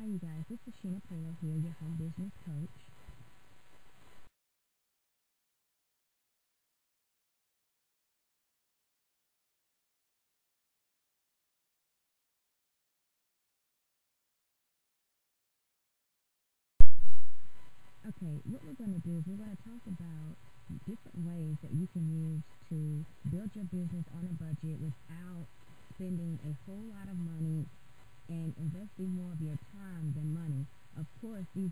Hi, you guys. This is Sheena Polo here, your home business coach. Okay, what we're going to do is we're going to talk about different ways that you can use to build your business on a budget without spending a whole lot of money and investing more of your time than money. Of course, these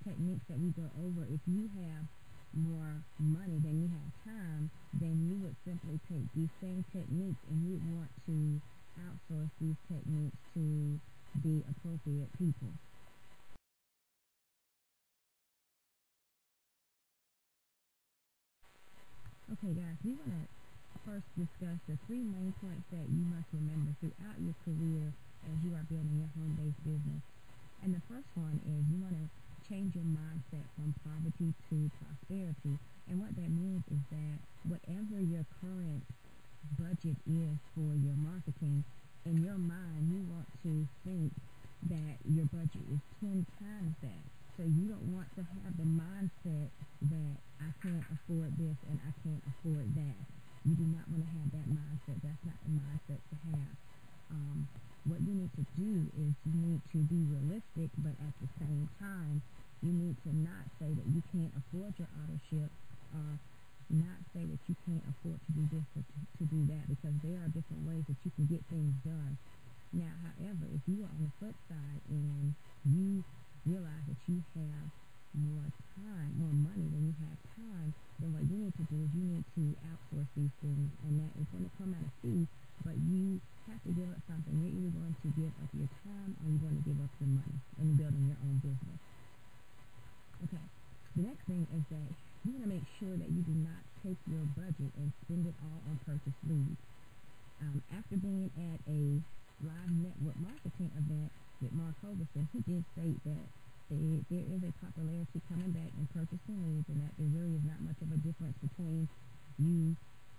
techniques that we go over, if you have more money than you have time, then you would simply take these same techniques and you would want to outsource these techniques to the appropriate people. Okay, guys, we want to first discuss the three main points that you must remember throughout your career as you are building your home-based business. And the first one is you want to change your mindset from poverty to prosperity. And what that means is that whatever your current budget is for your marketing, in your mind you want to think that your budget is 10 times that. So you don't want to have the mindset that I can't afford this and I can't afford that. You do not want to have that mindset. That's not the mindset to have. What you need to do is you need to be realistic, but at the same time, you need to not say that you can't afford your auto ship, or not say that you can't afford to do this or to do that, because there are different ways that you can get things done. Now, however, if you are on the flip side and you realize that you have more time, more money than you have time, then what you need to do is you need to outsource these things, and that is going to come at a fee, but you have to give up something. You're either going to give up your time or you're going to give up your money in building your own business. Okay, the next thing is that you want to make sure that you do not take your budget and spend it all on purchase leads. After being at a live network marketing event with Mark Hoverson, he did state that there is a popularity coming back in purchasing leads, and that there really is not much of a difference between you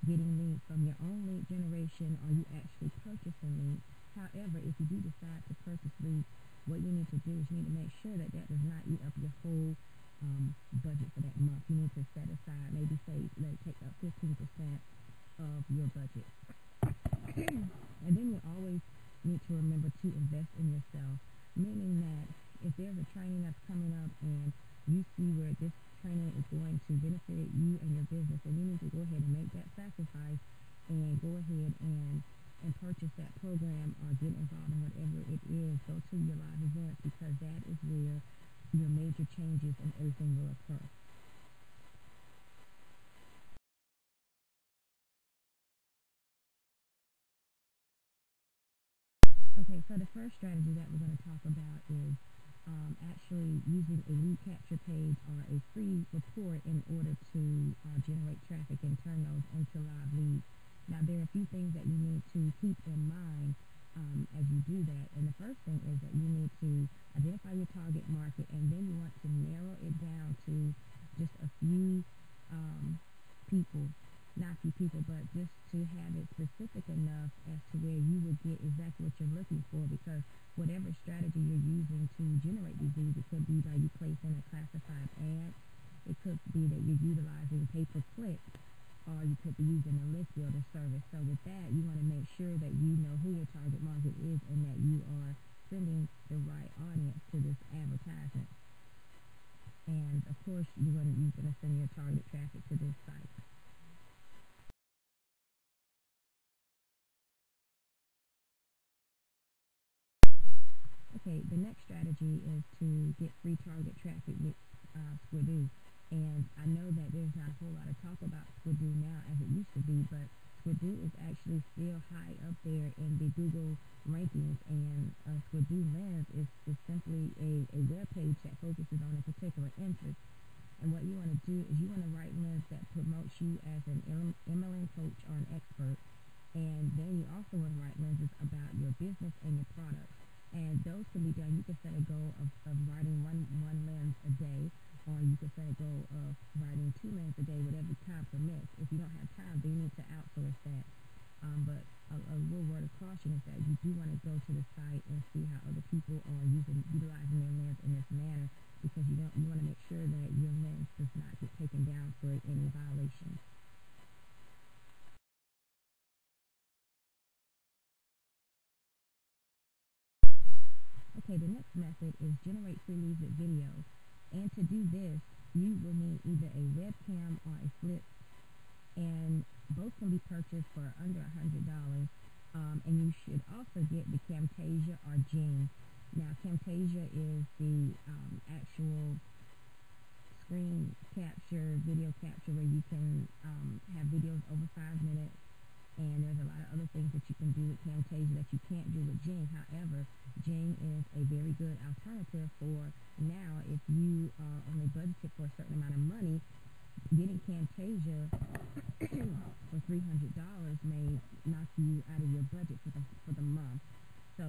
getting leads from your own lead generation or you actually purchasing leads. However, if you do decide to purchase leads, what you need to do is you need to make sure that that does not eat up your whole budget for that month. You need to set aside, maybe say, take up 15% of your budget. And then you always need to remember to invest in yourself, meaning that if there's a training that's coming up and you see where this training is going to benefit you and your business, and you need to go ahead and make that sacrifice and go ahead and purchase that program or get involved in whatever it is. Go to your live events, because that is where your major changes and everything will occur. Okay, so the first strategy that we're going to talk about is actually using a lead capture page or a free report in order to generate traffic and turn those into live leads. Now, there are a few things that you need to keep in mind as you do that. And the first thing is that you need to identify your target market, and then you want to narrow it down to just a few people, not few people, but just to have it specific enough as to where you will get exactly what you're looking for, because whatever strategy you're using to generate these leads, it could be by you placing a classified ad, it could be that you're utilizing pay-per-click, or you could be using a list builder service. So with that, you want to make sure that you know who your target market is and that you are sending the right audience to this advertisement. And of course, you're going to send your target traffic to this site. Okay, the next strategy is to get free target traffic with Squidoo. And I know that there's not a whole lot of talk about Squidoo now as it used to be, but Squidoo is actually still high up there in the Google rankings, and Squidoo Lens is simply a web page that focuses on a particular interest. And what you want to do is you want to write lists that promotes you as an MLM coach or an expert. And then you also want to write lenses about your business and your products. And those can be done. You can set a goal of writing one lens a day, or you can set a goal of writing 2 lenses a day, whatever time permits. If you don't have time, then you need to outsource that. But a little word of caution is that you do want to go to the site and see how other people are utilizing their lens in this manner, because you want to make sure that your lens does not get taken down for any violations. Okay, the next method is generate free leads with video. And to do this, you will need either a webcam or a flip, and both can be purchased for under $100. And you should also get the Camtasia or Jing. Now, Camtasia is the actual screen capture, video capture, where you can have videos over 5 minutes, and there's a lot of other things that you can do with Camtasia that you can't do with Jing. However, Jing is a very good alternative for now if you are only budgeted for a certain amount of money. Getting Camtasia for $300 may knock you out of your budget for the month. So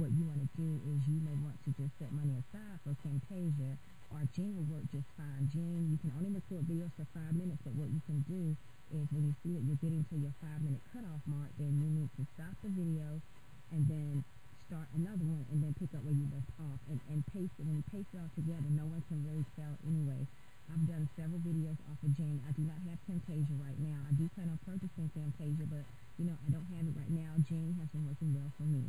what you want to do is you may want to just set money aside for Camtasia, or Jing will work just fine. Jing, you can only record videos for 5 minutes, but what you can do is when you see that you're getting to your 5-minute cutoff mark, then you need to stop the video and then start another one and then pick up where you left off and paste it. When you paste it all together, no one can really tell anyway. I've done several videos off of Jing. I do not have Camtasia right now. I do plan on purchasing Camtasia, but I don't have it right now. Jing has been working well for me.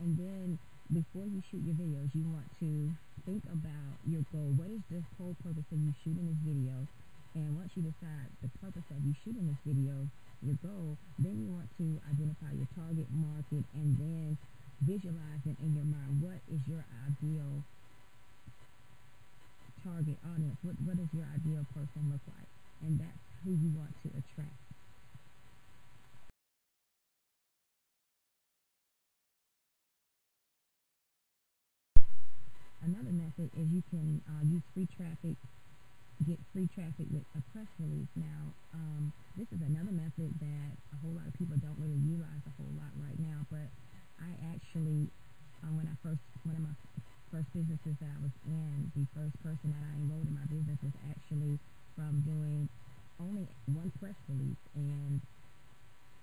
And then before you shoot your videos, you want to think about your goal. What is the whole purpose of you shooting this video? And once you decide the purpose of you shooting this video, your goal, then you want to identify your target market and then visualize it in your mind. What is your ideal target audience? What does your ideal person look like? And that's who you want to attract. Another method is you can use free traffic, get free traffic with a press release. Now, this is another method that a whole lot of people don't really utilize a whole lot right now, but I actually, one of my first businesses that I was in, the first person that I enrolled in my business was actually from doing only one press release, and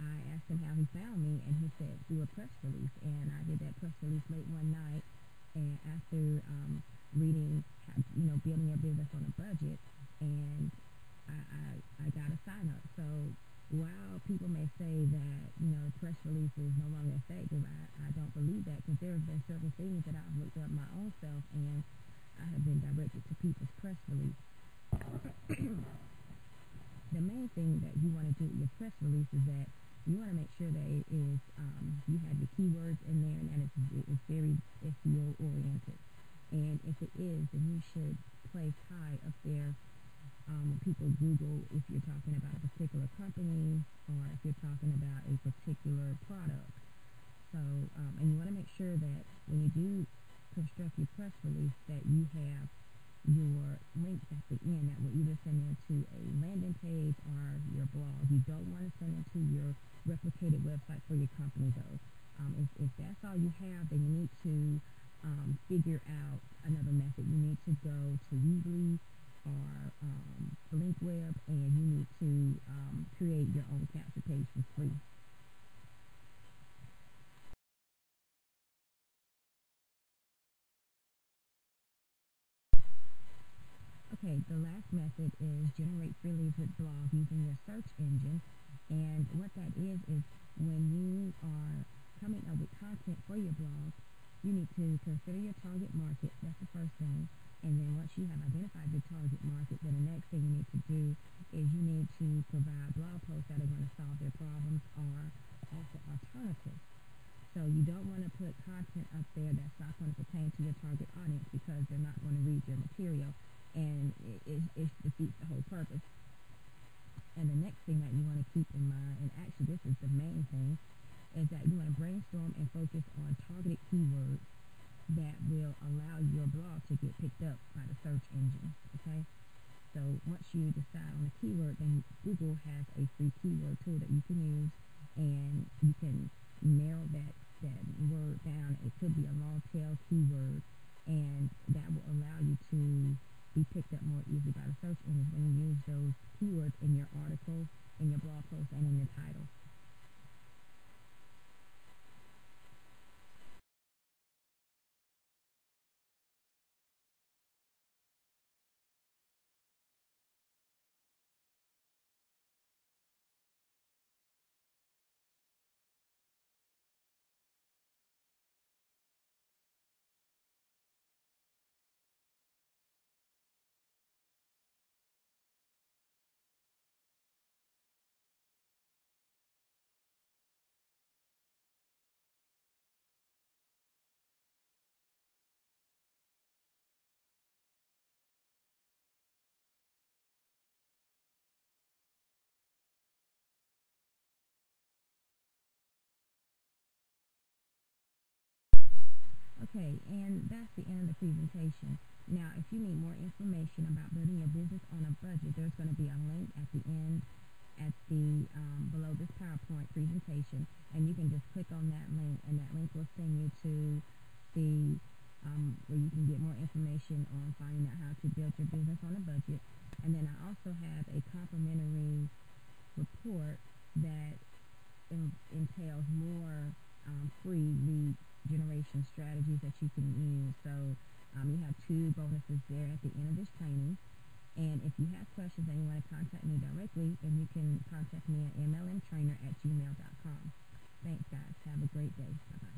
I asked him how he found me, and he said through a press release, and I did that press release late one night, and after reading, building your business on a budget, and I got a sign up. So while people may say that press release is no longer effective, I don't believe that, because there have been certain things that I've looked up my own self, and I have been directed to people's press release. The main thing that you want to do with your press release is that you want to make sure that it is you have your keywords in there, and that it's very SEO oriented. And if it is, then you should place high up there when people Google if you're talking about a particular company or if you're talking about a particular product. So, and you want to make sure that when you do construct your press release, that you have your links at the end that will either send into a landing page or your blog. You don't want to send it to your replicated website for your company, though. If that's all you have, then you need to figure out another method. You need to go to Weebly or LinkWeb, and you need to create your own capture page for free. Okay, the last method is generate free leads with blog using your search engine. And what that is when you are coming up with content for your blog, you need to consider your target market. That's the first thing. And then once you have identified your target market, then the next thing you need to do is you need to provide blog posts that are going to solve their problems or offer alternatives. So you don't want to put content up there that's not going to pertain to your target audience, because they're not going to read your material, and it defeats the whole purpose. And the next thing that you want to keep in mind, and actually this is the main thing, is that you want to brainstorm and focus on targeted keywords that will allow your blog to get picked up by the search engine. Okay? So once you decide on a keyword, then Google has a free keyword tool that you can use, and you can narrow that word down. It could be a long tail keyword, and that will allow you to be picked up more easily by the search engine when you use those keywords in your article, in your blog post, and in your title. Okay, and that's the end of the presentation. Now, if you need more information about building your business on a budget, there's going to be a link at the end, at the below this PowerPoint presentation, and you can just click on that link, and that link will send you to the where you can get more information on finding out how to build your business on a budget. And then I also have a complimentary report that entails more free lead generation strategies that you can use. So you have two bonuses there at the end of this training. And if you have questions and you want to contact me directly, then you can contact me at mlmtrainer@gmail.com. Thanks, guys. Have a great day. Bye-bye.